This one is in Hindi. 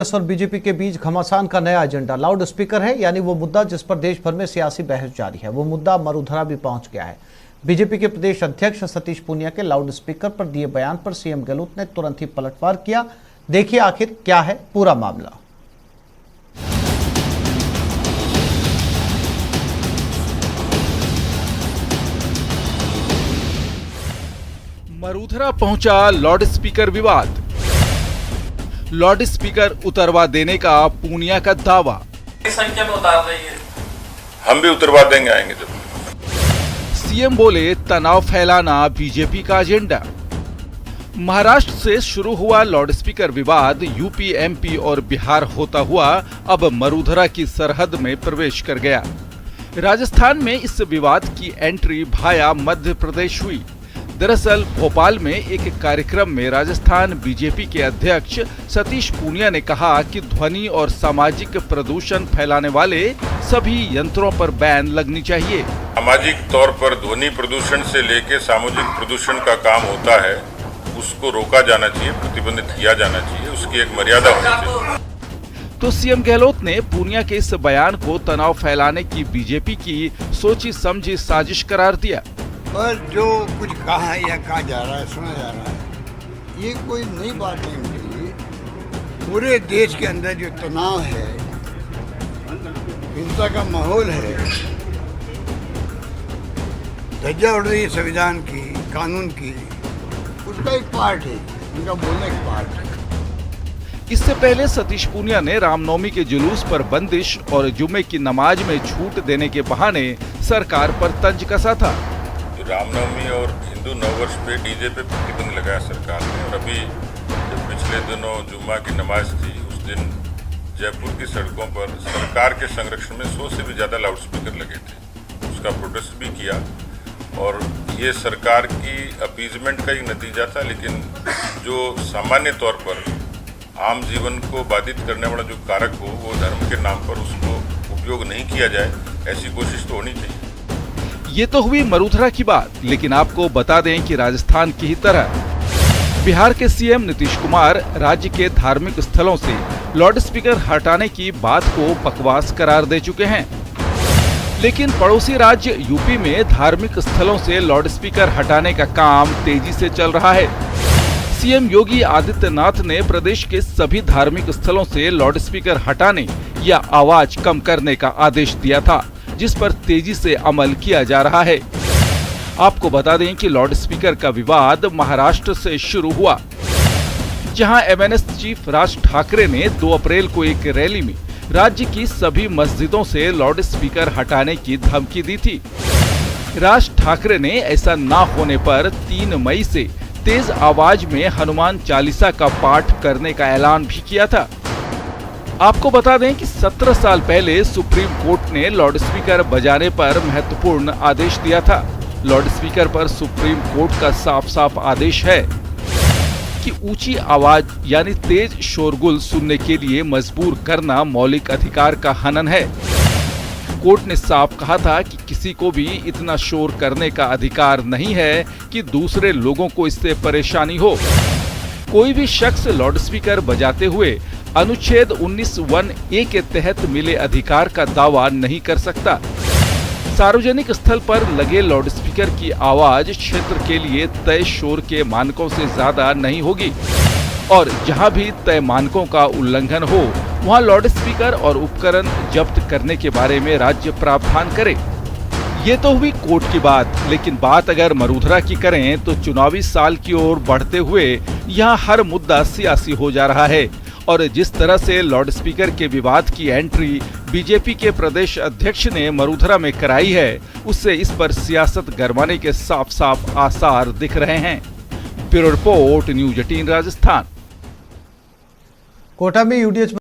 कांग्रेस और बीजेपी के बीच घमासान का नया एजेंडा लाउड स्पीकर है, यानी वो मुद्दा जिस पर देश भर में सियासी बहस जारी है। वो मुद्दा मरुधरा भी पहुंच गया है। बीजेपी के प्रदेश अध्यक्ष सतीश पूनिया के लाउड स्पीकर पर दिए बयान पर सीएम गहलोत ने तुरंत ही पलटवार किया। देखिए आखिर क्या है पूरा मामला। मरुधरा पहुंचा लाउड स्पीकर विवाद। लाउड स्पीकर उतरवा देने का पूनिया का दावा। संख्या में उतार रही है, हम भी उतरवा देंगे, आएंगे जब। सीएम बोले तनाव फैलाना बीजेपी का एजेंडा। महाराष्ट्र से शुरू हुआ लाउड स्पीकर विवाद यूपी, एमपी और बिहार होता हुआ अब मरुधरा की सरहद में प्रवेश कर गया। राजस्थान में इस विवाद की एंट्री भाया मध्य प्रदेश हुई। दरअसल भोपाल में एक कार्यक्रम में राजस्थान बीजेपी के अध्यक्ष सतीश पूनिया ने कहा कि ध्वनि और सामाजिक प्रदूषण फैलाने वाले सभी यंत्रों पर बैन लगनी चाहिए। सामाजिक तौर पर ध्वनि प्रदूषण से लेकर सामाजिक प्रदूषण का काम होता है, उसको रोका जाना चाहिए, प्रतिबंधित किया जाना चाहिए, उसकी एक मर्यादा होनी चाहिए। तो सीएम गहलोत ने पूनिया के इस बयान को तनाव फैलाने की बीजेपी की सोची समझी साजिश करार दिया। पर जो कुछ कहा या कहा जा रहा है, सुना जा रहा है, ये कोई नई बात नहीं होती। पूरे देश के अंदर जो तनाव है, हिंसा का माहौल है, धज्जा उड़ रही है संविधान की, कानून की, उसका एक पार्ट है, उनका बोलने का पार्ट है। इससे पहले सतीश पूनिया ने रामनवमी के जुलूस पर बंदिश और जुमे की नमाज में छूट देने के बहाने सरकार पर तंज कसा था। रामनवमी और हिंदू नववर्ष पे डीजे पे प्रतिबंध लगाया सरकार ने। और अभी जब पिछले दिनों जुम्मा की नमाज थी, उस दिन जयपुर की सड़कों पर सरकार के संरक्षण में 100 से भी ज़्यादा लाउड स्पीकर लगे थे। उसका प्रोटेस्ट भी किया और ये सरकार की अपीजमेंट का ही नतीजा था। लेकिन जो सामान्य तौर पर आम जीवन को बाधित करने वाला जो कारक हो, वो धर्म के नाम पर उसको उपयोग नहीं किया जाए, ऐसी कोशिश तो होनी चाहिए। ये तो हुई मरुधरा की बात, लेकिन आपको बता दें कि राजस्थान की ही तरह बिहार के सीएम नीतीश कुमार राज्य के धार्मिक स्थलों से लाउड स्पीकर हटाने की बात को बकवास करार दे चुके हैं। लेकिन पड़ोसी राज्य यूपी में धार्मिक स्थलों से लाउड स्पीकर हटाने का काम तेजी से चल रहा है। सीएम योगी आदित्यनाथ ने प्रदेश के सभी धार्मिक स्थलों से लाउड स्पीकर हटाने या आवाज कम करने का आदेश दिया था, जिस पर तेजी से अमल किया जा रहा है। आपको बता दें कि लाउड स्पीकर का विवाद महाराष्ट्र से शुरू हुआ, जहां एमएनएस चीफ राज ठाकरे ने 2 अप्रैल को एक रैली में राज्य की सभी मस्जिदों से लाउड स्पीकर हटाने की धमकी दी थी। राज ठाकरे ने ऐसा ना होने पर 3 मई से तेज आवाज में हनुमान चालीसा का पाठ करने का ऐलान भी किया था। आपको बता दें कि 17 साल पहले सुप्रीम कोर्ट ने लाउड स्पीकर बजाने पर महत्वपूर्ण आदेश दिया था। लाउड स्पीकर पर सुप्रीम कोर्ट का साफ साफ आदेश है कि ऊंची आवाज यानी तेज शोरगुल सुनने के लिए मजबूर करना मौलिक अधिकार का हनन है। कोर्ट ने साफ कहा था कि किसी को भी इतना शोर करने का अधिकार नहीं है कि दूसरे लोगों को इससे परेशानी हो। कोई भी शख्स लाउड स्पीकर बजाते हुए अनुच्छेद 19(1)(a) के तहत मिले अधिकार का दावा नहीं कर सकता। सार्वजनिक स्थल पर लगे लाउड स्पीकर की आवाज क्षेत्र के लिए तय शोर के मानकों से ज्यादा नहीं होगी और जहां भी तय मानकों का उल्लंघन हो, वहां लाउड स्पीकर और उपकरण जब्त करने के बारे में राज्य प्रावधान करे। ये तो हुई कोर्ट की बात, लेकिन बात अगर मरुधरा की करें तो चुनावी साल की ओर बढ़ते हुए यहाँ हर मुद्दा सियासी हो जा रहा है। और जिस तरह से लाउड स्पीकर के विवाद की एंट्री बीजेपी के प्रदेश अध्यक्ष ने मरुधरा में कराई है, उससे इस पर सियासत गरमाने के साफ साफ आसार दिख रहे हैं। Bureau report, news 18 Rajasthan. Kota में यूडीएच